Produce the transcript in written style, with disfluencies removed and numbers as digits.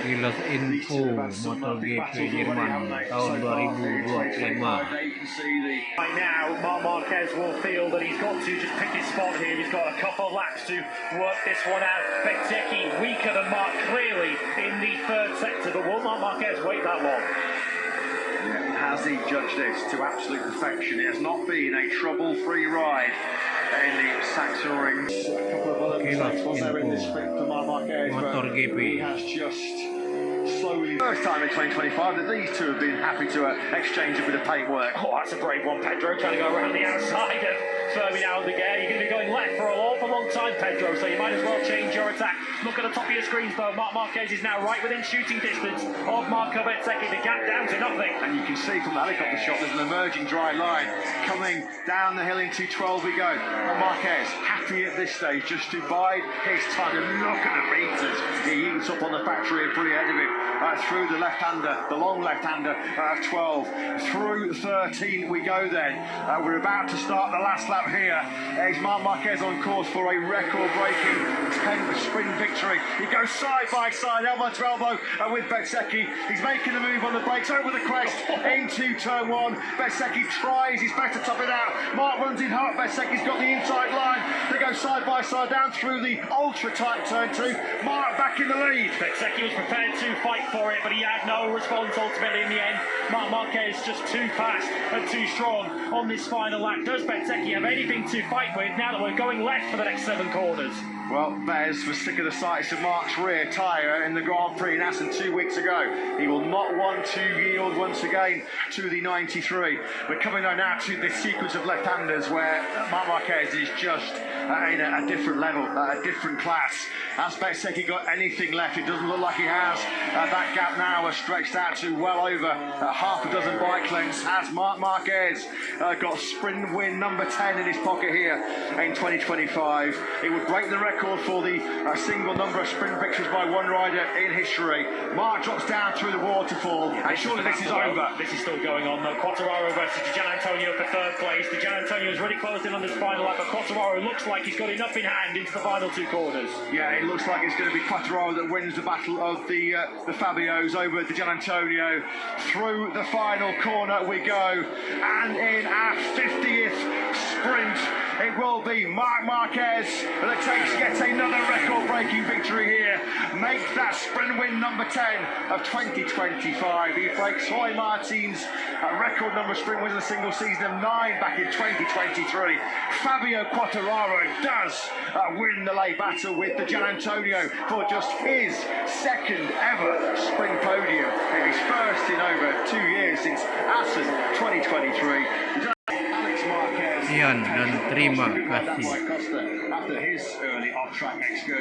Kilas info MotoGP Jerman tahun 2025. Right now, Marquez will feel that he's got to just pick his spot here. He's got a couple of laps to work this one out. Bezzecchi weaker than Marc clearly in the third sector, but will Marquez wait that long? Yeah, has he judged this to absolute perfection? It has not been a trouble-free ride in the Saxoring. A couple of other mistakes was there in this sprint for Marquez, but he has just slowly. First time in 2025 that these two have been happy to exchange a bit of paintwork. Oh, that's a brave one, Pedro, trying to go around the outside of Fermi now the gear. You're going to be going left for an awful long time, Pedro, so you might as well change your attack. Look at the top of your screens, though. Marquez is now right within shooting distance of Marco Bezzecchi. The gap down to nothing. And you can see from the helicopter shot there's an emerging dry line coming down the hill into 12 we go. And Marquez happy at this stage just to bide his time. And look at the meters he eats up on the factory pretty ahead of him. Through the left-hander, the long left-hander, 12. Through 13 we go then. We're about to start the last lap here. Is Marquez on course for a record-breaking 10th sprint victory. He goes side by side, elbow to elbow with Bezzecchi. He's making the move on the brakes over the crest into turn one. Bezzecchi tries his best to top it out. Marc runs in hot. Bezzecchi's got the inside line. They go side by side down through the ultra-tight turn two. Marc back in the lead. Bezzecchi was prepared to fight for it, but he had no response ultimately in the end. Marquez just too fast and too strong on this final lap. Does Bezzecchi have anything to fight with now that we're going left for the next 7 corners? Well, Bez was sick of the sights of Marc's rear tyre in the Grand Prix in Assen 2 weeks ago. He will not want to yield once again to the 93. We're coming now to this sequence of left-handers where Marquez is just in a different level, a different class. Has Bezzecchi got anything left? It doesn't look like he has. That gap now has stretched out to well over half a dozen bike lengths. Has Marquez got sprint win number 10 in his pocket here in 2025. It would break the record for the single number of sprint victories by one rider in history. Marc drops down through the waterfall, and surely this is over. This is still going on though. Quartararo versus Di Giannantonio for third place. Di Giannantonio is really closed in on this final lap, but Quartararo looks like he's got enough in hand into the final 2 corners. Yeah, it looks like it's going to be Quartararo that wins the battle of the Fabios over Di Giannantonio. Through the final corner we go, and in our 50th sprint, it will be Marc Marquez that takes yet another record-breaking victory here. Make that sprint win number 10 of 2025. He breaks Jorge Martin's record number of sprint wins in a single season of 9 back in 2023. Fabio Quartararo does win the late battle with Di Giannantonio for just his second ever sprint podium. And his first in over 2 years since Assen 2023. Sekian dan terima kasih. After his early off-track excursion.